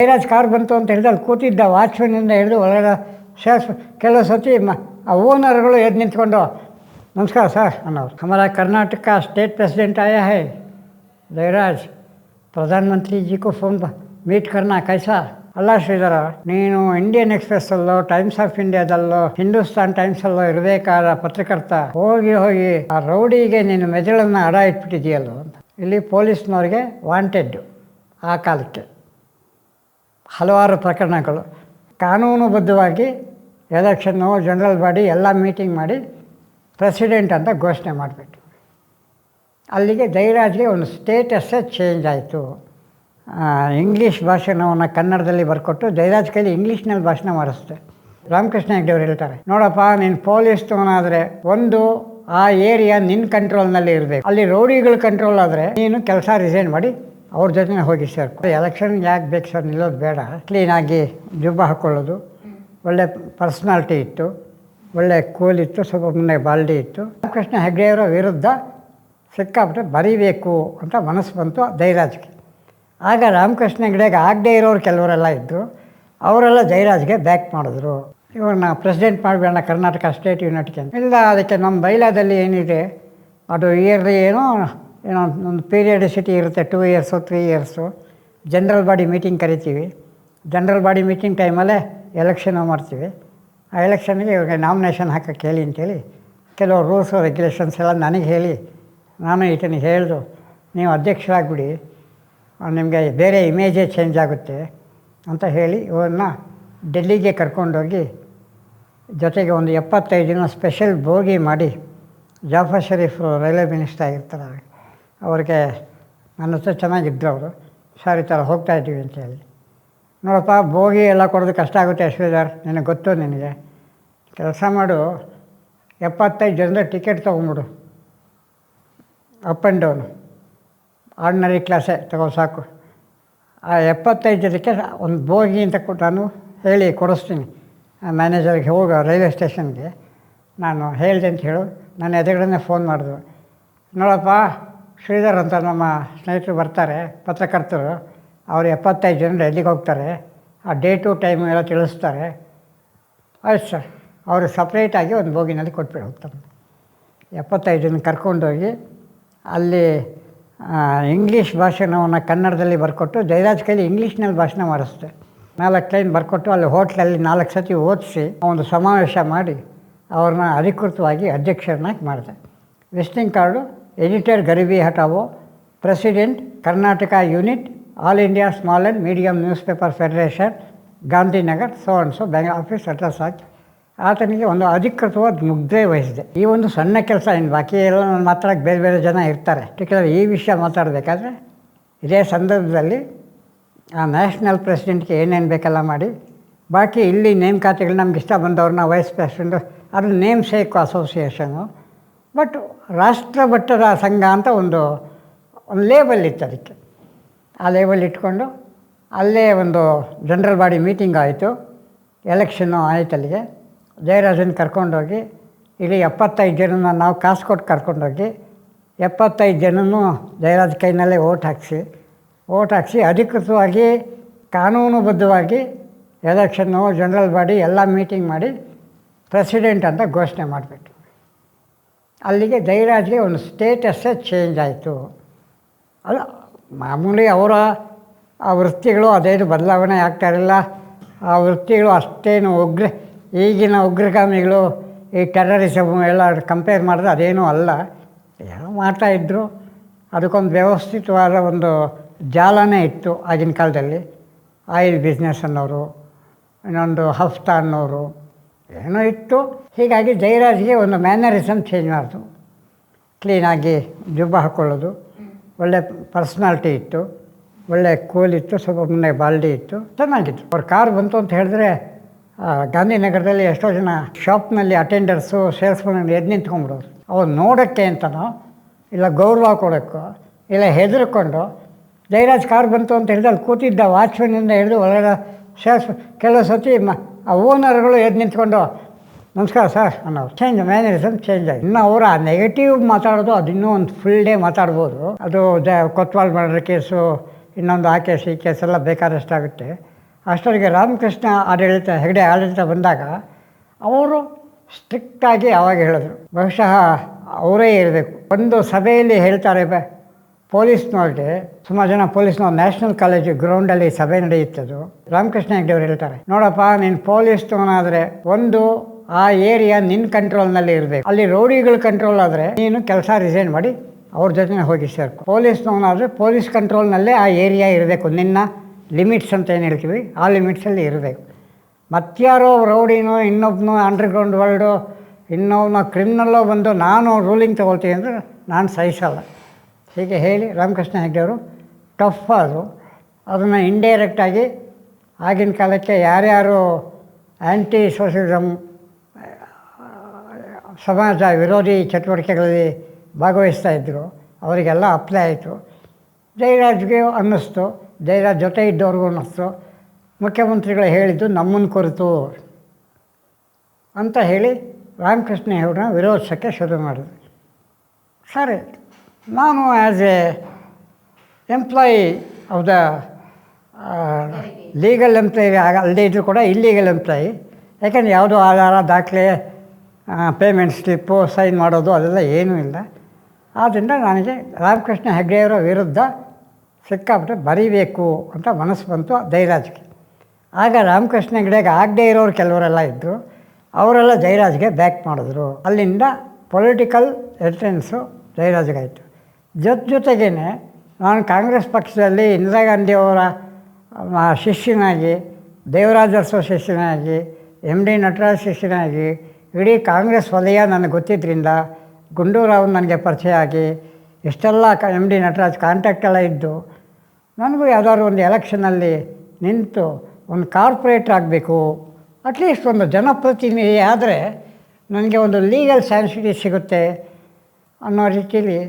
Jayaraj car ಬಂತು ಅಂತ ಹೇಳಿದ್ರೆ ಅಲ್ಲಿ ಕೂತಿದ್ದ ವಾಚ್ಮನ್ನಿಂದ ಹಿಡಿದು ಒಳಗಡೆ ಸೇಲ್ಸ್ ಕೆಲವು ಸತಿ ಆ ಓನರ್ಗಳು ಎದ್ದು ನಿಂತ್ಕೊಂಡು ನಮಸ್ಕಾರ ಸರ್ ಅನ್ನೋರು. हमारा कर्नाटक का स्टेट प्रेसिडेंट आया है जयराज, प्रधानमंत्री जी को फ़ोन मीट करना कैसा. ಅಲ್ಲ ಶ್ರೀಧರ, ನೀನು ಇಂಡಿಯನ್ ಎಕ್ಸ್ಪ್ರೆಸ್ಸಲ್ಲೋ ಟೈಮ್ಸ್ ಆಫ್ ಇಂಡಿಯಾದಲ್ಲೋ ಹಿಂದೂಸ್ತಾನ್ ಟೈಮ್ಸಲ್ಲೋ ಇರಬೇಕಾದ ಪತ್ರಕರ್ತ ಹೋಗಿ ಆ ರೌಡಿಗೆ ನೀನು ಮೆದುಳನ್ನು ಅಡ ಇಟ್ಬಿಟ್ಟಿದೆಯಲ್ಲೋ ಅಂತ. ಇಲ್ಲಿ ಪೊಲೀಸ್ನವ್ರಿಗೆ ವಾಂಟೆಡ್ಡು. ಆ ಕಾಲಕ್ಕೆ ಹಲವಾರು ಪ್ರಕರಣಗಳು ಕಾನೂನುಬದ್ಧವಾಗಿ ಎಲೆಕ್ಷನ್ನು ಜನರಲ್ ಬಾಡಿ ಎಲ್ಲ ಮೀಟಿಂಗ್ ಮಾಡಿ ಪ್ರೆಸಿಡೆಂಟ್ ಅಂತ ಘೋಷಣೆ ಮಾಡಿಬಿಟ್ಟು ಅಲ್ಲಿಗೆ ಜಯರಾಜ್ಗೆ ಒಂದು ಸ್ಟೇಟಸ್ಸೇ ಚೇಂಜ್ ಆಯಿತು. ಇಂಗ್ಲೀಷ್ ಭಾಷಣವನ್ನು ಕನ್ನಡದಲ್ಲಿ ಬರ್ಕೊಟ್ಟು ಜಯರಾಜ್ ಕೈಲಿ ಇಂಗ್ಲೀಷ್ನಲ್ಲಿ ಭಾಷಣ ಮಾಡಿಸ್ದೆ. ರಾಮಕೃಷ್ಣ ಹೆಗ್ಡೆ ಅವರು ಹೇಳ್ತಾರೆ, ನೋಡಪ್ಪ ನೀನು ಪೊಲೀಸ್ನವನಾದರೆ ಒಂದು ಆ ಏರಿಯಾ ನಿನ್ನ ಕಂಟ್ರೋಲ್ನಲ್ಲಿ ಇರಬೇಕು. ಅಲ್ಲಿ ರೌಡಿಗಳ ಕಂಟ್ರೋಲ್ ಆದರೆ ನೀನು ಕೆಲಸ ರಿಸೈನ್ ಮಾಡಿ ಅವ್ರ ಜೊತೆ ಹೋಗಿ ಸೇರ್ಕೊ. ಎಲೆಕ್ಷನ್ಗೆ ಯಾಕೆ ಬೇಕು ಸರ್, ನಿಲ್ಲೋದು ಬೇಡ. ಕ್ಲೀನಾಗಿ ಜುಬ್ಬ ಹಾಕ್ಕೊಳ್ಳೋದು, ಒಳ್ಳೆ ಪರ್ಸ್ನಾಲಿಟಿ ಇತ್ತು, ಒಳ್ಳೆ ಕೂಲಿತ್ತು, ಸ್ವಲ್ಪ ಮುಂದೆ ಬಾಲ್ಡಿ ಇತ್ತು. ರಾಮಕೃಷ್ಣ ಹೆಗ್ಡೆಯವರ ವಿರುದ್ಧ ಸಿಕ್ಕಾಬಿಟ್ಟೆ ಬರೀಬೇಕು ಅಂತ ಮನಸ್ಸು ಬಂತು ಜಯರಾಜ್ಗೆ. ಆಗ ರಾಮಕೃಷ್ಣ ಹೆಗ್ಡೆಗೆ ಆಗದೇ ಇರೋರು ಕೆಲವರೆಲ್ಲ ಇದ್ದರು, ಅವರೆಲ್ಲ ಜಯರಾಜ್ಗೆ ಬ್ಯಾಕ್ ಮಾಡಿದ್ರು. ಇವ್ರನ್ನ ಪ್ರೆಸಿಡೆಂಟ್ ಮಾಡಬೇಡ ಕರ್ನಾಟಕ ಸ್ಟೇಟ್ ಯೂನಿಟ್ಗೆ ಇಲ್ಲ. ಅದಕ್ಕೆ ನಮ್ಮ ಬೈಲಾದಲ್ಲಿ ಏನಿದೆ ಅದು ಇಯರ್ಲಿ ಏನೋ ಒಂದು ಪೀರಿಯಡಿಸಿಟಿ ಇರುತ್ತೆ, 2 years 3 years. General body meeting ಕರಿತೀವಿ. ಜನರಲ್ ಬಾಡಿ ಮೀಟಿಂಗ್ ಟೈಮಲ್ಲೇ ಎಲೆಕ್ಷನ್ನು ಮಾಡ್ತೀವಿ. ಆ ಎಲೆಕ್ಷನ್ಗೆ ಇವ್ರಿಗೆ ನಾಮಿನೇಷನ್ ಹಾಕೋಕ್ಕೆ ಹೇಳಿ ಅಂತೇಳಿ ಕೆಲವು ರೂಲ್ಸು ರೆಗ್ಯುಲೇಷನ್ಸ್ ಎಲ್ಲ ನನಗೆ ಹೇಳಿ, ನಾನು ಈತನಿಗೆ ಹೇಳ್ದು, ನೀವು ಅಧ್ಯಕ್ಷರಾಗ್ಬಿಡಿ, ನಿಮಗೆ ಬೇರೆ ಇಮೇಜೇ ಚೇಂಜ್ ಆಗುತ್ತೆ ಅಂತ ಹೇಳಿ ಇವ್ರನ್ನ ಡೆಲ್ಲಿಗೆ ಕರ್ಕೊಂಡೋಗಿ ಜೊತೆಗೆ ಒಂದು 75 ಜನ ಸ್ಪೆಷಲ್ ಬೋಗಿ ಮಾಡಿ, ಜಾಫರ್ ಶರೀಫ್ ರೈಲ್ವೆ ಮಿನಿಸ್ಟರ್ ಆಗಿರ್ತಾರೆ, ಅವ್ರಿಗೆ ನನ್ನ ಹತ್ರ ಚೆನ್ನಾಗಿದ್ದರು ಅವರು. ಸರ್ ಈ ಥರ ಹೋಗ್ತಾಯಿದ್ದೀವಿ ಅಂತೇಳಿ, ನೋಡಪ್ಪ ಬೋಗಿ ಎಲ್ಲ ಕೊಡೋದು ಕಷ್ಟ ಆಗುತ್ತೆ ಶ್ರೀಧರ್, ನಿನಗೆ ಗೊತ್ತು, ನಿನಗೆ ಕೆಲಸ ಮಾಡು, 75 ಜನರ ಟಿಕೆಟ್ ತೊಗೊಂಬಿಡು, ಅಪ್ ಆ್ಯಂಡ್ ಡೌನು, ಆರ್ಡಿನರಿ ಕ್ಲಾಸೇ ತಗೋ ಸಾಕು. ಆ 75 ಜನಕ್ಕೆ ಒಂದು ಬೋಗಿ ಅಂತ ನಾನು ಹೇಳಿ ಕೊಡಿಸ್ತೀನಿ. ಮ್ಯಾನೇಜರ್ಗೆ ಹೋಗೋ ರೈಲ್ವೆ ಸ್ಟೇಷನ್ಗೆ ನಾನು ಹೇಳಿದೆ ಅಂತ ಹೇಳು. ನಾನು ಎದುರುಗಡೆ ಫೋನ್ ಮಾಡಿದ್ರು, ನೋಡಪ್ಪ ಶ್ರೀಧರ್ ಅಂತ ನಮ್ಮ ಸ್ನೇಹಿತರು ಬರ್ತಾರೆ ಪತ್ರಕರ್ತರು, ಅವರು 75 ಜನರು ಎಲ್ಲಿಗೆ ಹೋಗ್ತಾರೆ, ಆ ಡೇಟು ಟೈಮು ಎಲ್ಲ ತಿಳಿಸ್ತಾರೆ. ಆಯ್ತು ಸರ್, ಅವರು ಸಪ್ರೇಟಾಗಿ ಒಂದು ಬೋಗಿನಲ್ಲಿ ಕೊಟ್ಬಿಟ್ಟು ಹೋಗ್ತಾರೆ. 75 ಜನ ಕರ್ಕೊಂಡೋಗಿ ಅಲ್ಲಿ ಇಂಗ್ಲೀಷ್ ಭಾಷಣವನ್ನು ಕನ್ನಡದಲ್ಲಿ ಬರ್ಕೊಟ್ಟು ಜಯರಾಜ್ ಕೈಲಿ ಇಂಗ್ಲೀಷ್ನಲ್ಲಿ ಭಾಷಣ ಮಾಡಿಸ್ದೆ. 4 ಲೈನ್ ಬರ್ಕೊಟ್ಟು ಅಲ್ಲಿ ಹೋಟ್ಲಲ್ಲಿ 4 ಸತಿ ಓದಿಸಿ ಒಂದು ಸಮಾವೇಶ ಮಾಡಿ ಅವ್ರನ್ನ ಅಧಿಕೃತವಾಗಿ ಅಧ್ಯಕ್ಷರನ್ನಾಗಿ ಮಾಡಿದೆ. Visiting card editor Garibi Hatao, president Karnataka unit, all India small and medium news paper federation, Gandhinagar, so and so, bank office address ಹಾಕಿ ಆತನಿಗೆ ಒಂದು ಅಧಿಕೃತವಾದ ಮುದ್ರೆ ವಹಿಸಿದೆ. ಈ ಒಂದು ಸಣ್ಣ ಕೆಲಸ. ಇನ್ನು ಬಾಕಿ ಎಲ್ಲ ಮಾತಾಡೋಕ್ಕೆ ಬೇರೆ ಬೇರೆ ಜನ ಇರ್ತಾರೆ. ಪರ್ಟಿಕ್ಯುಲರ್ ಈ ವಿಷಯ ಮಾತಾಡಬೇಕಾದ್ರೆ ಇದೇ ಸಂದರ್ಭದಲ್ಲಿ ಆ ನ್ಯಾಷನಲ್ ಪ್ರೆಸಿಡೆಂಟ್ಗೆ ಏನೇನು ಬೇಕೆಲ್ಲ ಮಾಡಿ, ಬಾಕಿ ಇಲ್ಲಿ ನೇಮಕಾತಿಗಳು ನಮ್ಗೆ ಇಷ್ಟ ಬಂದವ್ರನ್ನ ವೈಸ್ ಪ್ರೆಸಿಡೆಂಟು, ಅದು ನೇಮ್ ಸೇಕ್ ಅಸೋಸಿಯೇಷನು, ಬಟ್ ರಾಷ್ಟ್ರಮಟ್ಟದ ಸಂಘ ಅಂತ ಒಂದು ಲೇಬಲ್ ಇತ್ತು ಅದಕ್ಕೆ. ಆ ಲೇಬಲ್ ಇಟ್ಕೊಂಡು ಅಲ್ಲೇ ಒಂದು ಜನರಲ್ ಬಾಡಿ ಮೀಟಿಂಗ್ ಆಯಿತು, ಎಲೆಕ್ಷನ್ನು ಆಯಿತು. ಅಲ್ಲಿಗೆ ಜಯರಾಜನ್ ಕರ್ಕೊಂಡೋಗಿ ಇಲ್ಲಿ 75 ಜನನ ನಾವು ಕಾಸು ಕೊಟ್ಟು ಕರ್ಕೊಂಡೋಗಿ 75 ಜನನೂ ಜಯರಾಜ್ ಕೈನಲ್ಲೇ ಓಟ್ ಹಾಕಿಸಿ ಅಧಿಕೃತವಾಗಿ ಕಾನೂನುಬದ್ಧವಾಗಿ ಎಲೆಕ್ಷನ್ನು ಜನರಲ್ ಬಾಡಿ ಎಲ್ಲ ಮೀಟಿಂಗ್ ಮಾಡಿ ಪ್ರೆಸಿಡೆಂಟ್ ಅಂತ ಘೋಷಣೆ ಮಾಡಿಬಿಟ್ಟು ಅಲ್ಲಿಗೆ ಜಯರಾಜ್ಗೆ ಒಂದು ಸ್ಟೇಟಸ್ಸೇ ಚೇಂಜ್ ಆಯಿತು. ಅಲ್ಲ, ಮಾಮೂಲಿ ಅವರ ಆ ವೃತ್ತಿಗಳು ಅದೇನು ಬದಲಾವಣೆ ಆಗ್ತಾಯಿರಲಿಲ್ಲ. ಆ ವೃತ್ತಿಗಳು ಅಷ್ಟೇನು ಈಗಿನ ಉಗ್ರಗಾಮಿಗಳು ಈ ಟೆರರಿಸಮು ಎಲ್ಲ ಕಂಪೇರ್ ಮಾಡಿದ್ರೆ ಅದೇನೂ ಅಲ್ಲ. ಏನೋ ಮಾಡ್ತಾಯಿದ್ರು. ಅದಕ್ಕೊಂದು ವ್ಯವಸ್ಥಿತವಾದ ಒಂದು ಜಾಲನೇ ಇತ್ತು ಆಗಿನ ಕಾಲದಲ್ಲಿ. ಆಯಿಲ್ ಬಿಸ್ನೆಸ್ ಅನ್ನೋರು, ಇನ್ನೊಂದು ಹಫ್ತಾ ಅನ್ನೋರು, ಏನೋ ಇತ್ತು. ಹೀಗಾಗಿ ಜಯರಾಜ್ಗೆ ಒಂದು ಮ್ಯಾನರಿಸಮ್ ಚೇಂಜ್ ಮಾಡಿತು. ಕ್ಲೀನಾಗಿ ಜುಬ್ಬ ಹಾಕ್ಕೊಳ್ಳೋದು, ಒಳ್ಳೆ ಪರ್ಸ್ನಾಲಿಟಿ ಇತ್ತು, ಒಳ್ಳೆ ಕೂಲಿತ್ತು, ಸ್ವಲ್ಪ ಮುಂದೆ ಬಾಲ್ಡಿ ಇತ್ತು, ಚೆನ್ನಾಗಿತ್ತು. ಅವ್ರ ಕಾರ್ ಬಂತು ಅಂತ ಹೇಳಿದ್ರೆ ಗಾಂಧಿನಗರದಲ್ಲಿ ಎಷ್ಟೋ ಜನ ಶಾಪ್ನಲ್ಲಿ ಅಟೆಂಡರ್ಸು, ಸೇಲ್ಸ್ಮನ್ ಎದ್ದು ನಿಂತ್ಕೊಂಡ್ಬಿಡೋರು. ಅವ್ರು ನೋಡೋಕ್ಕೆ ಅಂತನೋ ಇಲ್ಲ ಗೌರವ ಕೊಡೋಕ್ಕೋ ಇಲ್ಲ ಹೆದರ್ಕೊಂಡು, ಜಯರಾಜ್ ಕಾರ್ ಬಂತು ಅಂತ ಹೇಳಿದ್ರೆ ಅಲ್ಲಿ ಕೂತಿದ್ದ ವಾಚ್ಮನ್ನಿಂದ ಹಿಡಿದು ಒಳಗಡೆ ಕೆಲವು ಸತಿ ಆ ಓನರ್ಗಳು ಎದ್ದು ನಿಂತ್ಕೊಂಡು ನಮಸ್ಕಾರ ಸರ್ ಅನ್ನೋರು. ಚೇಂಜ್, ಮ್ಯಾನರಿಸಮ್ ಚೇಂಜ್ ಆಗಿ. ಇನ್ನು ಅವರ ನೆಗೆಟಿವ್ ಮಾತಾಡೋದು ಅದು ಇನ್ನೂ ಒಂದು ಫುಲ್ ಡೇ ಮಾತಾಡ್ಬೋದು. ಅದು ಕೊತ್ವಾಲ್ ಮರ್ಡರ್ ಕೇಸು, ಇನ್ನೊಂದು ಆ ಕೇಸ್ ಈ ಕೇಸೆಲ್ಲ ಬೇಕಾದಷ್ಟಾಗುತ್ತೆ. ಅಷ್ಟೊತ್ತಿಗೆ ರಾಮಕೃಷ್ಣ ಹೆಗಡೆ ಆಡಳಿತ ಬಂದಾಗ ಅವರು ಸ್ಟ್ರಿಕ್ಟಾಗಿ ಆವಾಗ ಹೇಳಿದ್ರು, ಬಹುಶಃ ಅವರೇ ಇರಬೇಕು. ಒಂದು ಸಭೆಯಲ್ಲಿ ಹೇಳ್ತಾರೆ, ಪೊಲೀಸ್ನವ್ರಿಗೆ ಸುಮಾರು ಜನ ಪೊಲೀಸ್ನವ್ರು ನ್ಯಾಷನಲ್ ಕಾಲೇಜು ಗ್ರೌಂಡಲ್ಲಿ ಸಭೆ ನಡೆಯುತ್ತದು. ರಾಮಕೃಷ್ಣ ಹೆಗಡೆ ಅವರು ಹೇಳ್ತಾರೆ, ನೋಡಪ್ಪ ನೀನು ಪೊಲೀಸ್ನವನಾದರೆ ಒಂದು ಆ ಏರಿಯಾ ನಿನ್ನ ಕಂಟ್ರೋಲ್ನಲ್ಲಿ ಇರಬೇಕು. ಅಲ್ಲಿ ರೌಡಿಗಳ ಕಂಟ್ರೋಲ್ ಆದರೆ ನೀನು ಕೆಲಸ ರಿಸೈನ್ ಮಾಡಿ ಅವ್ರ ಜೊತೆ ಹೋಗಿ ಸೇರ್ಕೊ. ಪೊಲೀಸ್ನವನಾದರೆ ಪೊಲೀಸ್ ಕಂಟ್ರೋಲ್ನಲ್ಲೇ ಆ ಏರಿಯಾ ಇರಬೇಕು. ನಿನ್ನ ಲಿಮಿಟ್ಸ್ ಅಂತ ಏನು ಹೇಳ್ತೀವಿ ಆ ಲಿಮಿಟ್ಸಲ್ಲಿ ಇರಬೇಕು. ಮತ್ತಾರೋ ರೌಡಿನೋ ಇನ್ನೊಬ್ಬನೋ ಅಂಡರ್ಗ್ರೌಂಡ್ ವರ್ಲ್ಡು ಇನ್ನೊಬ್ಬನ ಕ್ರಿಮಿನಲ್ಲೋ ಬಂದು ನಾನು ರೂಲಿಂಗ್ ತೊಗೊಳ್ತೀನಿ ಅಂದರೆ ನಾನು ಸಹಿಸಲ್ಲ. ಹೀಗೆ ಹೇಳಿ ರಾಮಕೃಷ್ಣ ಹೆಗಡೆ ಅವರು ಟಫ್ ಆದರು. ಅದನ್ನು ಇಂಡೈರೆಕ್ಟಾಗಿ ಆಗಿನ ಕಾಲಕ್ಕೆ ಯಾರ್ಯಾರು ಆ್ಯಂಟಿ ಸೋಷಿಯಲಿಸಮ್ ಸಮಾಜ ವಿರೋಧಿ ಚಟುವಟಿಕೆಗಳಲ್ಲಿ ಭಾಗವಹಿಸ್ತಾ ಇದ್ದರು ಅವರಿಗೆಲ್ಲ ಅಪ್ಲೈ ಆಯಿತು. ಜಯರಾಜ್ಗೆ ಅನ್ನಿಸ್ತು, ಜಯರಾಜ್ ಜೊತೆ ಇದ್ದವ್ರಿಗೂ ಅನ್ನಿಸ್ತು, ಮುಖ್ಯಮಂತ್ರಿಗಳು ಹೇಳಿದ್ದು ನಮ್ಮನ್ನು ಕುರಿತು ಅಂತ ಹೇಳಿ ರಾಮಕೃಷ್ಣ ಹೆಗಡೆನ ವಿರೋಧಿಸೋಕ್ಕೆ ಶುರು ಮಾಡಿದ್ರು. ಸರಿ, ನಾನು as A employee of the legal employee ಅಲ್ಲದೇ ಇದ್ದರೂ ಕೂಡ ಇಲ್ಲೀಗಲ್ ಎಂಪ್ಲಾಯಿ, ಯಾಕೆಂದರೆ ಯಾವುದೋ ಆಧಾರ ದಾಖಲೆ ಪೇಮೆಂಟ್ ಸ್ಲಿಪ್ಪು ಸೈನ್ ಮಾಡೋದು ಅದೆಲ್ಲ ಏನೂ ಇಲ್ಲ. ಆದ್ದರಿಂದ ನನಗೆ ರಾಮಕೃಷ್ಣ ಹೆಗಡೆಯವರ ವಿರುದ್ಧ ಸಿಕ್ಕಾಬಿಟ್ಟೆ ಬರೀಬೇಕು ಅಂತ ಮನಸ್ಸು ಬಂತು ಜಯರಾಜ್ಗೆ. ಆಗ ರಾಮಕೃಷ್ಣ ಹೆಗಡೆಗೆ ಆಗದೇ ಇರೋರು ಕೆಲವರೆಲ್ಲ ಇದ್ದರು, ಅವರೆಲ್ಲ ಜಯರಾಜ್ಗೆ ಬ್ಯಾಕ್ ಮಾಡಿದ್ರು. ಅಲ್ಲಿಂದ ಪೊಲಿಟಿಕಲ್ ಎಂಟ್ರೆನ್ಸು ಜಯರಾಜ್ಗಾಯಿತು. ಜೊತೆಗೇ ನಾನು ಕಾಂಗ್ರೆಸ್ ಪಕ್ಷದಲ್ಲಿ ಇಂದಿರಾ ಗಾಂಧಿಯವರ ಶಿಷ್ಯನಾಗಿ, ದೇವರಾಜ ಅರಸು ಶಿಷ್ಯನಾಗಿ, ಎಮ್ ಡಿ ನಟರಾಜ್ ಶಿಷ್ಯನಾಗಿ ಇಡೀ ಕಾಂಗ್ರೆಸ್ ವಲಯ ನನಗೆ ಗೊತ್ತಿದ್ದರಿಂದ ಗುಂಡೂರಾವ್ ನನಗೆ ಪರಿಚಯ ಆಗಿ ಇಷ್ಟೆಲ್ಲ ಎಮ್ ಡಿ ನಟರಾಜ್ ಕಾಂಟ್ಯಾಕ್ಟೆಲ್ಲ ಇದ್ದು ನನಗೂ ಯಾವುದಾದ್ರು ಒಂದು ಎಲೆಕ್ಷನಲ್ಲಿ ನಿಂತು ಒಂದು ಕಾರ್ಪೊರೇಟ್ರ್ ಆಗಬೇಕು, ಅಟ್ಲೀಸ್ಟ್ ಒಂದು ಜನಪ್ರತಿನಿಧಿ ಆದರೆ ನನಗೆ ಒಂದು ಲೀಗಲ್ ಸ್ಯಾನ್ಸಿಟಿ ಸಿಗುತ್ತೆ ಅನ್ನೋ ರೀತಿಯಲ್ಲಿ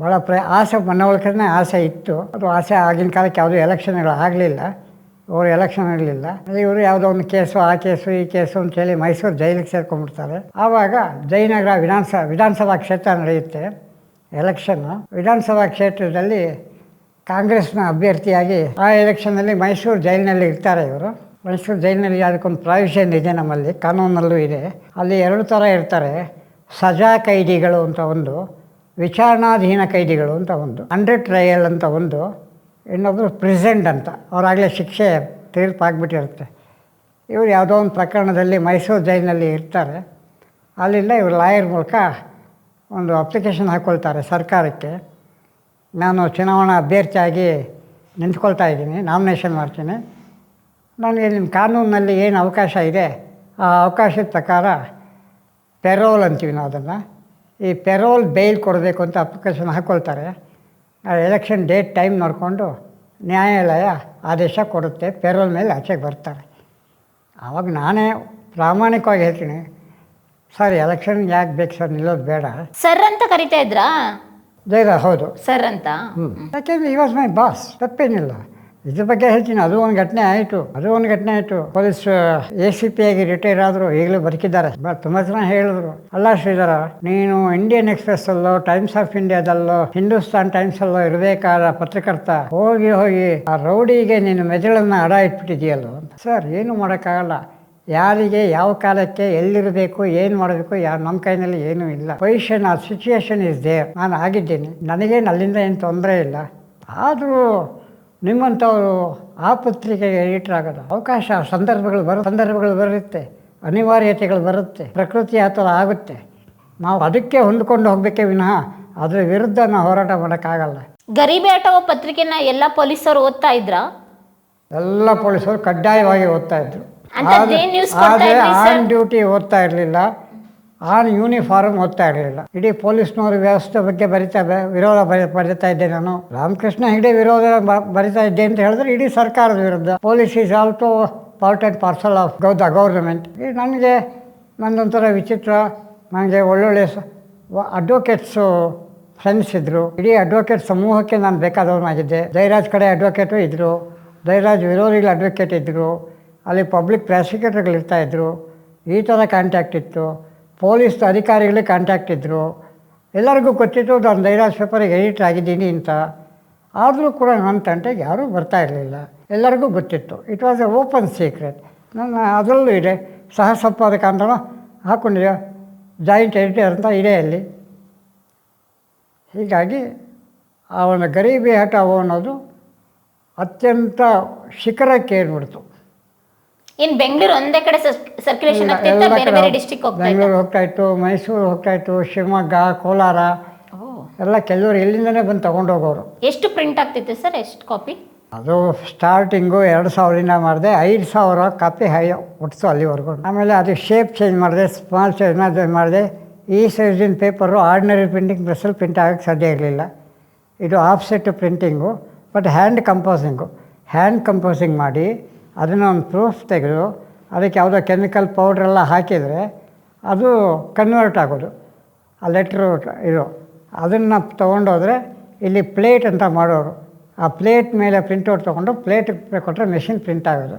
ಭಾಳ ಆಸೆ, ಮನವೊಳಕನೇ ಆಸೆ ಇತ್ತು. ಅದು ಆಸೆ ಆಗಿನ ಕಾಲಕ್ಕೆ ಯಾವುದೂ ಎಲೆಕ್ಷನ್ಗಳು ಆಗಲಿಲ್ಲ, ಅವರು ಎಲೆಕ್ಷನ್ ಇರಲಿಲ್ಲ. ಇವರು ಯಾವುದೋ ಒಂದು ಕೇಸು, ಆ ಕೇಸು ಈ ಕೇಸು ಅಂತೇಳಿ ಮೈಸೂರು ಜೈಲಿಗೆ ಸೇರ್ಕೊಂಡ್ಬಿಡ್ತಾರೆ. ಆವಾಗ ಜಯನಗರ ವಿಧಾನಸಭಾ ಕ್ಷೇತ್ರ ನಡೆಯುತ್ತೆ ಎಲೆಕ್ಷನ್ನು. ವಿಧಾನಸಭಾ ಕ್ಷೇತ್ರದಲ್ಲಿ ಕಾಂಗ್ರೆಸ್ನ ಅಭ್ಯರ್ಥಿಯಾಗಿ ಆ ಎಲೆಕ್ಷನ್ನಲ್ಲಿ ಮೈಸೂರು ಜೈಲಿನಲ್ಲಿ ಇರ್ತಾರೆ ಇವರು. ಮೈಸೂರು ಜೈಲಿನಲ್ಲಿ ಅದಕ್ಕೊಂದು ಪ್ರಾವಿಷನ್ ಇದೆ, ನಮ್ಮಲ್ಲಿ ಕಾನೂನಲ್ಲೂ ಇದೆ. ಅಲ್ಲಿ 2 ಥರ ಇರ್ತಾರೆ, ಸಜಾ ಕೈದಿಗಳು ಅಂತ ಒಂದು, ವಿಚಾರಣಾಧೀನ ಕೈದಿಗಳು ಅಂತ ಒಂದು, ಅಂಡರ್ ಟ್ರಯಲ್ ಅಂತ ಒಂದು, ಇನ್ನೊಬ್ಬರು ಪ್ರೆಸೆಂಟ್ ಅಂತ, ಅವರಾಗಲೇ ಶಿಕ್ಷೆ ತೀರ್ಪಾಗ್ಬಿಟ್ಟಿರುತ್ತೆ. ಇವರು ಯಾವುದೋ ಒಂದು ಪ್ರಕರಣದಲ್ಲಿ ಮೈಸೂರು ಜೈಲಿನಲ್ಲಿ ಇರ್ತಾರೆ. ಅಲ್ಲಿಂದ ಇವರು ಲಾಯರ್ ಮೂಲಕ ಒಂದು ಅಪ್ಲಿಕೇಶನ್ ಹಾಕ್ಕೊಳ್ತಾರೆ ಸರ್ಕಾರಕ್ಕೆ, ನಾನು ಚುನಾವಣಾ ಅಭ್ಯರ್ಥಿಯಾಗಿ ನಿಂತ್ಕೊಳ್ತಾ ಇದ್ದೀನಿ, ನಾಮಿನೇಷನ್ ಮಾಡ್ತೀನಿ, ನನಗೆ ನಿಮ್ಮ ಕಾನೂನಿನಲ್ಲಿ ಏನು ಅವಕಾಶ ಇದೆ ಆ ಅವಕಾಶದ ಪ್ರಕಾರ ಪೆರೋಲ್ ಅಂತೀವಿ ನಾವು ಅದನ್ನು, ಈ ಪೆರೋಲ್ ಬೇಲ್ ಕೊಡಬೇಕು ಅಂತ ಅಪ್ಲಿಕೇಶನ್ ಹಾಕ್ಕೊಳ್ತಾರೆ. ಆ ಎಲೆಕ್ಷನ್ ಡೇಟ್ ಟೈಮ್ ನೋಡಿಕೊಂಡು ನ್ಯಾಯಾಲಯ ಆದೇಶ ಕೊಡುತ್ತೆ, ಪೆರೋಲ್ ಮೇಲೆ ಆಚೆಗೆ ಬರ್ತಾರೆ. ಆವಾಗ ನಾನೇ ಪ್ರಾಮಾಣಿಕವಾಗಿ ಹೇಳ್ತೀನಿ, ಸರ್ ಎಲೆಕ್ಷನ್ ಯಾಕೆ ಬೇಕು ಸರ್, ನಿಲ್ಲೋದು ಬೇಡ ಸರ್ ಅಂತ ಕರಿತಾ ಇದ್ರಾ? ಜಯರಾಜ್ ಹೌದು ಸರ್ ಅಂತ. ಯಾಕೆಂದರೆ ಈ ವಾಸ್ ಮೈ ಬಾಸ್, ತಪ್ಪೇನಿಲ್ಲ. ಇದ್ರ ಬಗ್ಗೆ ಹೇಳ್ತೀನಿ, ಅದು ಒಂದು ಘಟನೆ ಆಯಿತು. ಪೊಲೀಸ್ ACP ಆಗಿ ರಿಟೈರ್ ಆದರು, ಈಗಲೂ ಬದುಕಿದ್ದಾರೆ. ತುಂಬ ಜನ ಹೇಳಿದ್ರು, ಅಲ್ಲ ಶ್ರೀಧರ, ನೀನು ಇಂಡಿಯನ್ ಎಕ್ಸ್ಪ್ರೆಸ್ಸಲ್ಲೋ, ಟೈಮ್ಸ್ ಆಫ್ ಇಂಡಿಯಾದಲ್ಲೋ, ಹಿಂದೂಸ್ತಾನ್ ಟೈಮ್ಸಲ್ಲೋ ಇರಬೇಕಾದ ಪತ್ರಕರ್ತ ಹೋಗಿ ಆ ರೌಡಿಗೆ ನೀನು ಮೆದುಳನ್ನು ಅಡ ಇಟ್ಬಿಟ್ಟಿದೆಯಲ್ಲೋ ಅಂತ. ಸರ್ ಏನು ಮಾಡೋಕ್ಕಾಗಲ್ಲ, ಯಾರಿಗೆ ಯಾವ ಕಾಲಕ್ಕೆ ಎಲ್ಲಿರಬೇಕು, ಏನು ಮಾಡಬೇಕು, ನಮ್ಮ ಕೈನಲ್ಲಿ ಏನೂ ಇಲ್ಲ. ಪೊಸಿಷನ್, ಆ ಸಿಚುಯೇಷನ್ ಇಸ್ ದೇರ್. ನಾನು ಆಗಿದ್ದೀನಿ, ನನಗೇನು ಅಲ್ಲಿಂದ ಏನು ತೊಂದರೆ ಇಲ್ಲ. ಆದರೂ ನಿಮ್ಮಂಥವರು ಆ ಪತ್ರಿಕೆಗೆ ಎಡಿಟರ್ ಆಗೋದು ಅವಕಾಶ, ಸಂದರ್ಭಗಳು ಬರುತ್ತೆ, ಅನಿವಾರ್ಯತೆಗಳು ಬರುತ್ತೆ, ಪ್ರಕೃತಿ ಆ ಥರ ಆಗುತ್ತೆ. ನಾವು ಅದಕ್ಕೆ ಹೊಂದ್ಕೊಂಡು ಹೋಗಬೇಕೇ ವಿನಃ ಅದರ ವಿರುದ್ಧ ನಾವು ಹೋರಾಟ ಮಾಡೋಕ್ಕಾಗಲ್ಲ. ಗರೀಬಿ ಆಟೋ ಪತ್ರಿಕೆನ ಎಲ್ಲ ಪೊಲೀಸರು ಓದ್ತಾ ಇದ್ರಾ? ಎಲ್ಲ ಪೊಲೀಸರು ಕಡ್ಡಾಯವಾಗಿ ಓದ್ತಾ ಇದ್ರು. ಆದರೆ ಆನ್ ಡ್ಯೂಟಿ ಓದ್ತಾ ಇರಲಿಲ್ಲ, ಆನ್ ಯೂನಿಫಾರ್ಮ್ ಓದ್ತಾ ಇರಲಿಲ್ಲ. ಇಡೀ ಪೊಲೀಸ್ನವ್ರ ವ್ಯವಸ್ಥೆ ಬಗ್ಗೆ ವಿರೋಧ ಬರೀತಾ ಇದ್ದೆ ನಾನು. ರಾಮಕೃಷ್ಣ ಹೆಗಡೆ ವಿರೋಧ ಬರಿತಾ ಇದ್ದೆ ಅಂತ ಹೇಳಿದ್ರೆ ಇಡೀ ಸರ್ಕಾರದ ವಿರುದ್ಧ. Police is also part and parcel of the government. ನನಗೆ ನನ್ನೊಂಥರ ವಿಚಿತ್ರ, ನನಗೆ ಒಳ್ಳೊಳ್ಳೆ ಅಡ್ವೊಕೇಟ್ಸು ಫ್ರೆಂಡ್ಸ್ ಇದ್ದರು. ಇಡೀ ಅಡ್ವೊಕೇಟ್ ಸಮೂಹಕ್ಕೆ ನಾನು ಬೇಕಾದವನಾಗಿದ್ದೆ. ಜಯರಾಜ್ ಕಡೆ ಅಡ್ವೊಕೇಟು ಇದ್ದರು, ಜಯರಾಜ್ ವಿರೋಧಿಗಳ ಅಡ್ವೊಕೇಟ್ ಇದ್ದರು, ಅಲ್ಲಿ ಪಬ್ಲಿಕ್ ಪ್ರಾಸಿಕ್ಯೂಟರ್ಗಳಿರ್ತಾಯಿದ್ರು. ಈ ಥರ ಕಾಂಟ್ಯಾಕ್ಟ್ ಇತ್ತು. ಪೊಲೀಸ್ ಅಧಿಕಾರಿಗಳಿಗೆ ಕಾಂಟ್ಯಾಕ್ಟ್ ಇದ್ದರು. ಎಲ್ಲರಿಗೂ ಗೊತ್ತಿತ್ತು ನಾನು ಜಯರಾಜ್ ಪೇಪರಿಗೆ ಎಡಿಟರ್ ಆಗಿದ್ದೀನಿ ಅಂತ. ಆದರೂ ಕೂಡ ನನ್ನ ತಂಟೆಗೆ ಯಾರೂ ಬರ್ತಾ ಇರಲಿಲ್ಲ. ಎಲ್ಲರಿಗೂ ಗೊತ್ತಿತ್ತು. It was A open secret. ನನ್ನ ಅದರಲ್ಲೂ ಇದೆ, ಸಹ ಸಂಪಾದಕ ಅಂತಲೂ ಹಾಕ್ಕೊಂಡಿದ್ದೆ, ಜಾಯಿಂಟ್ ಎಡಿಟರ್ ಅಂತ ಇದೆ ಅಲ್ಲಿ. ಹೀಗಾಗಿ ಅವನ ಗರೀಬಿ ಹಠಾವೋ ಅನ್ನೋದು ಅತ್ಯಂತ ಶಿಖರಕ್ಕೆ ಏರ್ಬಿಡ್ತು. ಇನ್ ಬೆಂಗಳೂರು ಒಂದೇ ಕಡೆ ಸರ್ಕ್ಯುಲೇಷನ್ ಆಗ್ತಿತ್ತ, ಬೇರೆ ಬೇರೆ ಡಿಸ್ಟ್ರಿಕ್ಟ್ ಹೋಗ್ತಾ ಇತ್ತ? ಬೆಂಗಳೂರು ಹೋಗ್ತಾಯಿತ್ತು, ಮೈಸೂರು ಹೋಗ್ತಾಯಿತ್ತು, ಶಿವಮೊಗ್ಗ, ಕೋಲಾರ ಎಲ್ಲ ಕೆಲವರು ಎಲ್ಲಿಂದನೇ ಬಂದು ತೊಗೊಂಡೋಗೋರು. ಎಷ್ಟು ಪ್ರಿಂಟ್ ಆಗ್ತಿತ್ತು ಸರ್, ಎಷ್ಟು ಕಾಪಿ? ಅದು ಸ್ಟಾರ್ಟಿಂಗು 2000 ಮಾಡಿದೆ, 5000 ಕಾಪಿ ಹುಟ್ಟಿತು ಅಲ್ಲಿವರೆಗೂ. ಆಮೇಲೆ ಅದು ಶೇಪ್ ಚೇಂಜ್ ಮಾಡಿದೆ, ಸ್ಮಾಲ್ ಚೇಂಜ್ ಮಾಡಿದೆ. ಈ ಸೈಜಿನ ಪೇಪರು ಆರ್ಡಿನರಿ ಪ್ರಿಂಟಿಂಗ್ ಪ್ರೆಸ್ಸಲ್ಲಿ ಪ್ರಿಂಟ್ ಆಗೋಕ್ಕೆ ಸಾಧ್ಯ ಇರಲಿಲ್ಲ. ಇದು offset printing, but hand composing ಮಾಡಿ ಅದನ್ನು ಒಂದು ಪ್ರೂಫ್ ತೆಗೆದು ಅದಕ್ಕೆ ಯಾವುದೋ ಕೆಮಿಕಲ್ ಪೌಡ್ರೆಲ್ಲ ಹಾಕಿದರೆ ಅದು ಕನ್ವರ್ಟ್ ಆಗೋದು. ಆ ಲೆಟ್ರು ಇದು ಅದನ್ನು ತೊಗೊಂಡೋದ್ರೆ ಇಲ್ಲಿ ಪ್ಲೇಟ್ ಅಂತ ಮಾಡೋರು. ಆ ಪ್ಲೇಟ್ ಮೇಲೆ ಪ್ರಿಂಟೌಟ್ ತೊಗೊಂಡು ಪ್ಲೇಟಿಗೆ ಕೊಟ್ಟರೆ ಮೆಷಿನ್ ಪ್ರಿಂಟ್ ಆಗೋದು.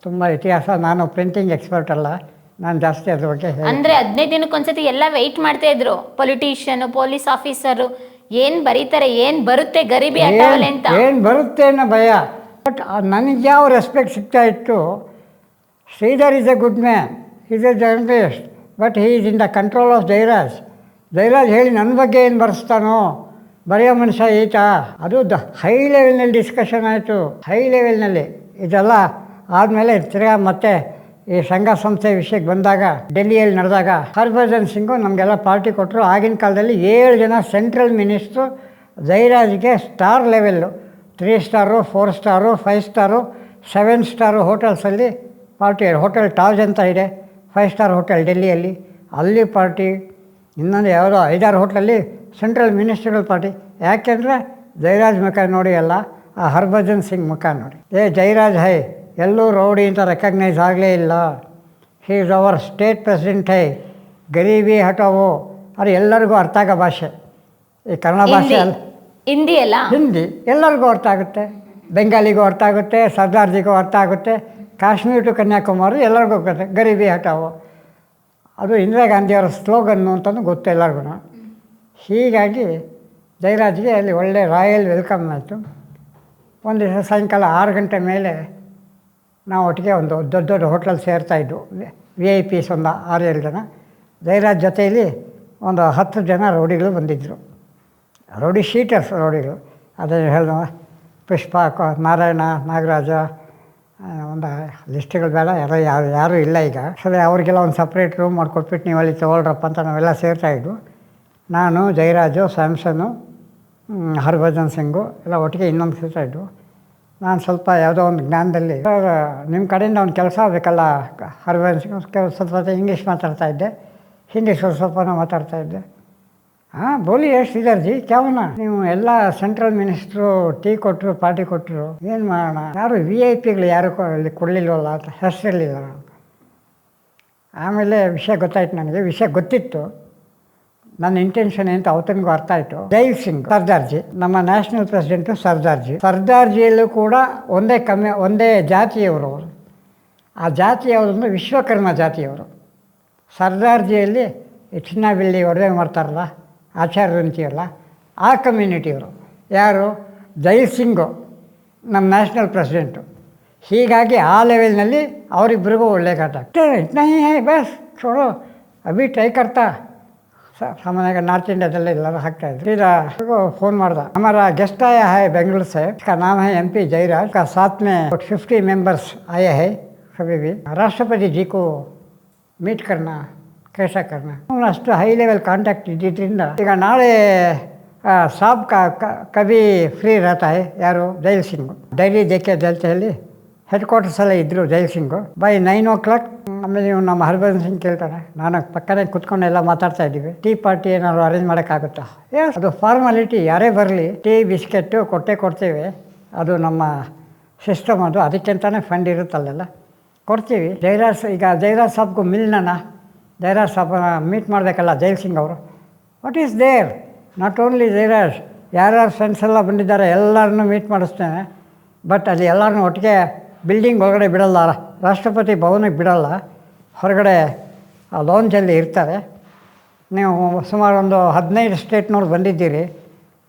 ತುಂಬ ಇತಿಹಾಸ. ನಾನು ಪ್ರಿಂಟಿಂಗ್ ಎಕ್ಸ್ಪರ್ಟ್ ಅಲ್ಲ, ನಾನು ಜಾಸ್ತಿ ಅದ್ರ ಬಗ್ಗೆ ಅಂದರೆ 15 ದಿನಕ್ಕೊಂದ್ಸತಿ ಎಲ್ಲ ವೆಯ್ಟ್ ಮಾಡ್ತಾ ಇದ್ರು, ಪೊಲಿಟಿಷಿಯನು, ಪೊಲೀಸ್ ಆಫೀಸರು ಏನು ಬರೀತಾರೆ, ಏನು ಬರುತ್ತೆ ಗರೀಬಿ ಹಠಾವಲ್ಲಿ ಅಂತ. ಏನು ಬರುತ್ತೆ ಅನ್ನೋ ಭಯ. ಬಟ್ ನನಗೆ ಯಾವ ರೆಸ್ಪೆಕ್ಟ್ ಸಿಗ್ತಾ ಇತ್ತು, Shridhar is a good man, is a journalist, but he is in the control of Jayaraj ಹೇಳಿ ನನ್ನ ಬಗ್ಗೆ ಏನು ಬರೆಸ್ತಾನೋ, ಬರೆಯೋ ಮನುಷ್ಯ ಈತ. ಅದು ಹೈ ಲೆವೆಲ್ನಲ್ಲಿ ಡಿಸ್ಕಷನ್ ಆಯಿತು, ಹೈ ಲೆವೆಲ್ನಲ್ಲಿ. ಇದೆಲ್ಲ ಆದಮೇಲೆ ತಿರ್ಗಾ ಮತ್ತೆ ಈ ಸಂಘ ಸಂಸ್ಥೆ ವಿಷಯಕ್ಕೆ ಬಂದಾಗ, ಡೆಲ್ಲಿಯಲ್ಲಿ ನಡೆದಾಗ ಹರ್ಭಜನ್ ಸಿಂಗು ನಮಗೆಲ್ಲ ಪಾರ್ಟಿ ಕೊಟ್ಟರು. ಆಗಿನ ಕಾಲದಲ್ಲಿ 7 ಜನ ಸೆಂಟ್ರಲ್ ಮಿನಿಸ್ಟ್ರು ಜಯರಾಜ್ಗೆ star level, 3 star, 4 star, 5 star, 7 star ಹೋಟೆಲ್ಸಲ್ಲಿ ಪಾರ್ಟಿ. ಹೋಟೆಲ್ ತಾಜ್ ಅಂತ ಇದೆ, 5 ಸ್ಟಾರ್ ಹೋಟೆಲ್ ಡೆಲ್ಲಿಯಲ್ಲಿ, ಅಲ್ಲಿ ಪಾರ್ಟಿ. ಇನ್ನೊಂದು ಯಾವುದೋ 5-6 ಹೋಟ್ಲಲ್ಲಿ ಸೆಂಟ್ರಲ್ ಮಿನಿಸ್ಟ್ರುಗಳ ಪಾರ್ಟಿ. ಯಾಕೆಂದರೆ ಜಯರಾಜ್ ಮುಖ ನೋಡಿ ಅಲ್ಲ, ಆ ಹರ್ಭಜನ್ ಸಿಂಗ್ ಮುಖ ನೋಡಿ, ಜಯರಾಜ್ ಹೈ, ಎಲ್ಲೂ ರೌಡಿ ಅಂತ ರೆಕಗ್ನೈಸ್ ಆಗಲೇ ಇಲ್ಲ. He is our state president ಹೈ, ಗರೀಬಿ ಹಠಾವೋ. ಅದು ಎಲ್ಲರಿಗೂ ಅರ್ಥ ಆಗೋ ಭಾಷೆ. ಈ ಕನ್ನಡ ಭಾಷೆ ಅಲ್ಲ, ಹಿಂದಿ ಅಲ್ಲ, ಹಿಂದಿ ಎಲ್ಲರಿಗೂ ಅರ್ಥ ಆಗುತ್ತೆ. ಬೆಂಗಾಲಿಗೂ ಅರ್ಥ ಆಗುತ್ತೆ, ಸರ್ದಾರ್ಜಿಗೂ ಅರ್ಥ ಆಗುತ್ತೆ, ಕಾಶ್ಮೀರ ಟು ಕನ್ಯಾಕುಮಾರಿ ಎಲ್ಲರಿಗೂ ಗೊತ್ತೆ, ಗರೀಬಿ ಹಠಾವೋ. ಅದು ಇಂದಿರಾ ಗಾಂಧಿಯವರ ಸ್ಲೋಗನ್ನು ಅಂತಲೂ ಗೊತ್ತು ಎಲ್ಲರಿಗೂ. ಹೀಗಾಗಿ ಜಯರಾಜ್ಗೆ ಅಲ್ಲಿ ಒಳ್ಳೆ ರಾಯಲ್ ವೆಲ್ಕಮ್ ಆಯಿತು. ಒಂದು ದಿವಸ ಸಾಯಂಕಾಲ 6 ಗಂಟೆ ಮೇಲೆ ನಾವು ಒಟ್ಟಿಗೆ ಒಂದು ದೊಡ್ಡ ಹೋಟ್ಲಲ್ಲಿ ಸೇರ್ತಾಯಿದ್ದು, VIP ಒಂದು 6-7 ಜನ. ಜಯರಾಜ್ ಜೊತೆಯಲ್ಲಿ ಒಂದು 10 ಜನ ರೌಡಿಗಳು ಬಂದಿದ್ದರು, ರೌಡಿ ಶೀಟರ್ಸ್ ರೌಡಿಗಳು. ಅದೇ ಹೇಳಿದ ಪುಷ್ಪ, ನಾರಾಯಣ, ನಾಗರಾಜ, ಒಂದು ಲಿಸ್ಟ್ಗಳು ಬೇಡ, ಯಾರೂ ಇಲ್ಲ ಈಗ. ಸರಿ, ಅವ್ರಿಗೆಲ್ಲ ಒಂದು ಸಪ್ರೇಟ್ ರೂಮ್ ಮಾಡಿಕೊಟ್ಬಿಟ್ಟು ನೀವು ಅಲ್ಲಿ ತೊಗೊಳ್ರಪ್ಪ ಅಂತ ನಾವೆಲ್ಲ ಸೇರ್ತಾಯಿದ್ದು. ನಾನು, ಜಯರಾಜು, ಸ್ಯಾಮ್ಸನ್ನು, ಹರ್ಭಜನ್ ಸಿಂಗು ಎಲ್ಲ ಒಟ್ಟಿಗೆ ಇನ್ನೊಂದು ಸೇರ್ತಾಯಿದ್ದು. ನಾನು ಸ್ವಲ್ಪ ಯಾವುದೋ ಒಂದು ಜ್ಞಾನದಲ್ಲಿ, ನಿಮ್ಮ ಕಡೆಯಿಂದ ಒಂದು ಕೆಲಸ ಆಗಬೇಕಲ್ಲ, ಹರ್ಭಜನ್ ಸಿಂಗ್ ಸ್ವಲ್ಪ ಇಂಗ್ಲೀಷ್ ಮಾತಾಡ್ತಾಯಿದ್ದೆ, ಹಿಂದಿ ಸ್ವಲ್ಪ ಮಾತಾಡ್ತಾಯಿದ್ದೆ. हाँ बोलिए ಶ್ರೀಧರ್ ಜಿ ಕ್ಯಾವನ, ನೀವು ಎಲ್ಲ ಸೆಂಟ್ರಲ್ ಮಿನಿಸ್ಟ್ರು ಟೀ ಕೊಟ್ಟರು, ಪಾರ್ಟಿ ಕೊಟ್ಟರು, ಏನು ಮಾಡೋಣ, ಯಾರು VIP ಯಾರು ಇಲ್ಲಿ ಕೊಡಲಿಲ್ವಲ್ಲ ಅಂತ ಹೆಸರಿರಲಿಲ್ಲ. ಆಮೇಲೆ ವಿಷಯ ಗೊತ್ತಾಯ್ತು ನನಗೆ. ವಿಷಯ ಗೊತ್ತಿತ್ತು, ನನ್ನ ಇಂಟೆನ್ಷನ್ ಅಂತ ಅವತ್ತನಿಗೂ ಅರ್ಥ ಆಯಿತು. ಜೈಲ್ ಸಿಂಗ್ ಸರ್ದಾರ್ಜಿ, ನಮ್ಮ ನ್ಯಾಷನಲ್ ಪ್ರೆಸಿಡೆಂಟು ಸರ್ದಾರ್ಜಿಯಲ್ಲೂ ಕೂಡ ಒಂದೇ ಜಾತಿಯವರು ಅವರು. ಆ ಜಾತಿ ಯಾವುದಂದ್ರೆ ವಿಶ್ವಕರ್ಮ ಜಾತಿಯವರು. ಸರ್ದಾರ್ಜಿಯಲ್ಲಿ ಚಿನ್ನ ಬೆಳ್ಳಿ ಒಡವೆ ಮಾಡ್ತಾರಲ್ಲ, ಆಚಾರ್ಯರು ಅಂತೀವಲ್ಲ, ಆ ಕಮ್ಯುನಿಟಿಯವರು. ಯಾರು? ಜೈಲ್ ಸಿಂಗು ನಮ್ಮ ನ್ಯಾಷನಲ್ ಪ್ರೆಸಿಡೆಂಟು. ಹೀಗಾಗಿ ಆ ಲೆವೆಲ್ನಲ್ಲಿ ಅವರಿಬ್ಬರಿಗೂ ಒಳ್ಳೆ ಕಾಟ. ಇಟ್ನಾ ಬಸ್ छोड़ो अभी ट्राई करता. सामान्य नॉर्थ इंडियादಲ್ಲ ಎಲ್ಲರೂ ಹಾಕ್ತಾಯಿದ್ರು. फिर फ़ोन ಮಾಡ್ದ, हमारा गेस्ट आया है बेंगलुरु से, इसका नाम है MP जयराज, का साथ में 50 मेंबर्स आए हैं. कभी भी राष्ट्रपति जी को मीट करना, कैसा करना. ಅಷ್ಟು ಹೈ ಲೆವೆಲ್ ಕಾಂಟ್ಯಾಕ್ಟ್ ಇದ್ದಿದ್ದರಿಂದ ಈಗ ನಾಳೆ ಸಾಬ್ ಕವಿ ಫ್ರೀ रहता है. ಯಾರು? ಜೈಲ್ ಸಿಂಗು. ಡೈಲಿ ದೇಕೆ ಜಲ್ತೆಯಲ್ಲಿ ಹೆಡ್ ಕ್ವಾರ್ಟರ್ಸಲ್ಲೇ ಇದ್ದರು ಜೈಲ್ ಸಿಂಗು. ಬೈ 9 o'clock ಆಮೇಲೆ ನೀವು ನಮ್ಮ ಹರ್ಭಜನ್ ಸಿಂಗ್ ಕೇಳ್ತಾನೆ. ನಾನು ಪಕ್ಕನೇ ಕುತ್ಕೊಂಡು ಎಲ್ಲ ಮಾತಾಡ್ತಾ ಇದ್ದೀವಿ. ಟೀ ಪಾರ್ಟಿ ಏನಾದ್ರು ಅರೇಂಜ್ ಮಾಡೋಕ್ಕಾಗುತ್ತಾ? ಎಸ್, ಅದು ಫಾರ್ಮಾಲಿಟಿ, ಯಾರೇ ಬರಲಿ ಟೀ ಬಿಸ್ಕೆಟ್ಟು ಕೊಡ್ತೇವೆ. ಅದು ನಮ್ಮ ಸಿಸ್ಟಮ್, ಅದು ಅದಕ್ಕಿಂತಲೇ ಫಂಡ್ ಇರುತ್ತಲ್ಲೆಲ್ಲ ಕೊಡ್ತೀವಿ. ಜಯರಾಜ್ ಸಾಬ್ಗೂ ಮಿಲ್ನನ, ಜಯರಾಜ್ ಸಾಬ್ ಮೀಟ್ ಮಾಡಬೇಕಲ್ಲ ಜೈಲ್ ಸಿಂಗ್ ಅವರು. What is there, not only Jayaraj, ಯಾರ್ಯಾರು ಫ್ರೆಂಡ್ಸ್ ಎಲ್ಲ ಬಂದಿದ್ದಾರೆ ಎಲ್ಲರನ್ನೂ ಮೀಟ್ ಮಾಡಿಸ್ತೇನೆ. ಬಟ್ ಅಲ್ಲಿ ಎಲ್ಲರನ್ನೂ ಒಟ್ಟಿಗೆ ಬಿಲ್ಡಿಂಗ್ ಒಳಗಡೆ ಬಿಡಲ್ಲ, ರಾಷ್ಟ್ರಪತಿ ಭವನಕ್ಕೆ ಬಿಡಲ್ಲ, ಹೊರಗಡೆ ಲಾಂಜಲ್ಲಿ ಇರ್ತಾರೆ. ನೀವು ಸುಮಾರು ಒಂದು 15 ಸ್ಟೇಟ್ನವ್ರು ಬಂದಿದ್ದೀರಿ,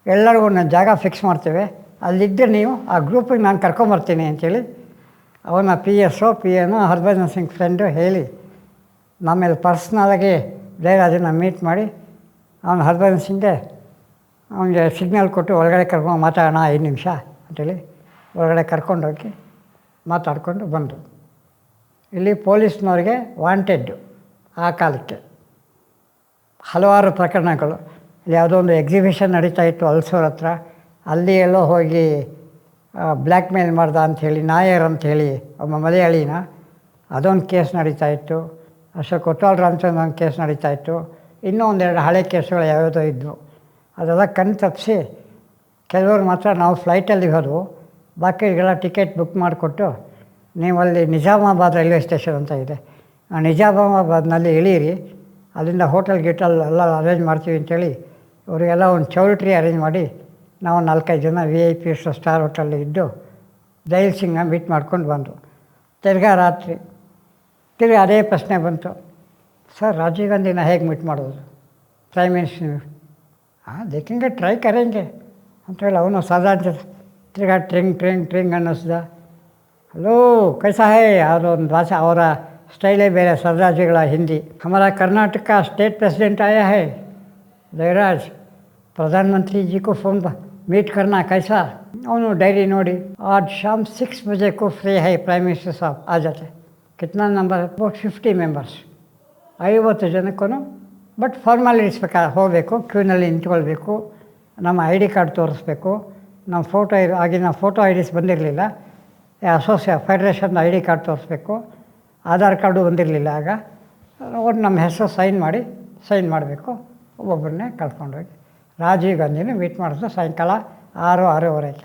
ಎಲ್ಲರಿಗೂ ಒಂದು ಜಾಗ ಫಿಕ್ಸ್ ಮಾಡ್ತೇವೆ. ಅಲ್ಲಿದ್ದರೆ ನೀವು ಆ ಗ್ರೂಪಿಗೆ ನಾನು ಕರ್ಕೊಂಬರ್ತೀನಿ ಅಂತೇಳಿ ಅವನ ಪಿ ಎನು ಹರ್ಭಜನ್ ಸಿಂಗ್ ಫ್ರೆಂಡು ಹೇಳಿ ನಮ್ಮೇಲೆ ಪರ್ಸ್ನಲಾಗಿ ಜಯರಾಜನ ಮೀಟ್ ಮಾಡಿ ಅವನು ಹರ್ಭಜನ್ ಸಿಂಗ್ಗೆ ಅವನಿಗೆ ಸಿಗ್ನಲ್ ಕೊಟ್ಟು ಒಳಗಡೆ ಕರ್ಕೊಂಡು ಮಾತಾಡೋಣ 5 ನಿಮಿಷ ಅಂತೇಳಿ ಒಳಗಡೆ ಕರ್ಕೊಂಡೋಗಿ ಮಾತಾಡಿಕೊಂಡು ಬಂದರು. ಇಲ್ಲಿ ಪೊಲೀಸ್ನವ್ರಿಗೆ ವಾಂಟೆಡ್ಡು ಆ ಕಾಲಕ್ಕೆ ಹಲವಾರು ಪ್ರಕರಣಗಳು. ಇಲ್ಲಿ ಯಾವುದೋ ಒಂದು ಎಕ್ಸಿಬಿಷನ್ ನಡೀತಾ ಇತ್ತು ಅಲ್ಸೂರ್ ಹತ್ರ, ಅಲ್ಲಿ ಎಲ್ಲೋ ಹೋಗಿ ಬ್ಲ್ಯಾಕ್ ಮೇಲ್ ಮಾಡ್ದ ಅಂಥೇಳಿ ನಾಯರ್ ಅಂಥೇಳಿ ಒಬ್ಬ ಮಲಯಾಳಿನ, ಅದೊಂದು ಕೇಸ್ ನಡೀತಾ ಇತ್ತು. ಅಶೋಕ್ ಕೊಟ್ವಾಲ್ ರಾಮಚಂದ್ರ ಒಂದು ಕೇಸ್ ನಡೀತಾ ಇತ್ತು. ಇನ್ನೂ ಒಂದೆರಡು ಹಳೆ ಕೇಸುಗಳು ಯಾವ್ಯಾವುದೋ ಇದ್ದವು. ಅದೆಲ್ಲ ಕಣ್ ತಪ್ಪಿಸಿ ಕೆಲವರು ಮಾತ್ರ ನಾವು ಫ್ಲೈಟಲ್ಲಿ ಹೋದವು, ಬಾಕಿಗೆಲ್ಲ ಟಿಕೆಟ್ ಬುಕ್ ಮಾಡಿಕೊಟ್ಟು ನೀವಲ್ಲಿ ನಿಜಾಮಾಬಾದ್ ರೈಲ್ವೆ ಸ್ಟೇಷನ್ ಅಂತ ಇದೆ, ಆ ನಿಜಾಮಾಬಾದ್ನಲ್ಲಿ ಇಳೀರಿ, ಅಲ್ಲಿಂದ ಹೋಟೆಲ್ ಗೀಟಲ್ ಎಲ್ಲ ಅರೇಂಜ್ ಮಾಡ್ತೀವಿ ಅಂತೇಳಿ ಇವರಿಗೆಲ್ಲ ಒಂದು ಚೌಲ್ಟ್ರಿ ಅರೇಂಜ್ ಮಾಡಿ ನಾವು 4-5 ಜನ VIP ಸ್ಟಾರ್ ಹೋಟೆಲ್ ಇದ್ದು ಜೈಲ್ ಸಿಂಗ್ನ ಮೀಟ್ ಮಾಡ್ಕೊಂಡು ಬಂದು ತಿರ್ಗಾ ರಾತ್ರಿ ಅದೇ ಪ್ರಶ್ನೆ ಬಂತು, ಸರ್ ರಾಜೀವ್ ಗಾಂಧಿನ ಹೇಗೆ ಮೀಟ್ ಮಾಡೋದು ಪ್ರೈಮ್ ಮಿನಿಸ್ಟರ್? ದೇಖಂಗೆ ಟ್ರೈ ಕರೆಂಗೆ ಅಂತೇಳಿ ಅವನು ಸಾಧಾರಣ ತಿರ್ಗಾ ಟ್ರಿಂಗ್ ಅನ್ನಿಸ್ದ. ಹಲೋ ಕೈಸಾ ಹೇ ಅದೊಂದು ಭಾಷೆ, ಅವರ ಸ್ಟೈಲೇ ಬೇರೆ, ಸರ್ದಾರ್ಜಿಗಳ ಹಿಂದಿ. ಹಮಾರಾ ಕರ್ನಾಟಕ ಸ್ಟೇಟ್ ಪ್ರೆಸಿಡೆಂಟ್ ಆಯಾ ಹೈ ಜಯರಾಜ್, ಪ್ರಧಾನಮಂತ್ರಿ ಜಿ को फ़ोन मीट करना कैसा? ಅವನು ಡೈರಿ ನೋಡಿ आज शाम 6 बजे को फ्री है प्राइम मिनिस्टर साहब आ जाते. कितना नंबर? अबाउट 50 ಮೆಂಬರ್ಸ್, 50 ಜನಕ್ಕೂ. ಬಟ್ ಫಾರ್ಮಾಲಿಟೀಸ್ ಪ್ರಕಾರ ಹೋಗಬೇಕು, ಕ್ಯೂನಲ್ಲಿ ನಿಂತ್ಕೊಳ್ಬೇಕು, ನಮ್ಮ ID ಕಾರ್ಡ್ ತೋರಿಸ್ಬೇಕು, ನಮ್ಮ ಫೋಟೋ ಆಗಿನ ಫೋಟೋ IDs ಬಂದಿರಲಿಲ್ಲ, ಫೆಡರೇಷನ್ ID ಕಾರ್ಡ್ ತೋರಿಸ್ಬೇಕು, ಆಧಾರ್ ಕಾರ್ಡು ಬಂದಿರಲಿಲ್ಲ. ಆಗ ಒಟ್ಟು ನಮ್ಮ ಹೆಸರು ಸೈನ್ ಮಾಡಬೇಕು. ಒಬ್ಬೊಬ್ಬರನ್ನೇ ಕರ್ಕೊಂಡೋಗಿ ರಾಜೀವ್ ಗಾಂಧಿನ ಮೀಟ್ ಮಾಡಿದ್ರು ಸಾಯಂಕಾಲ 6-6:30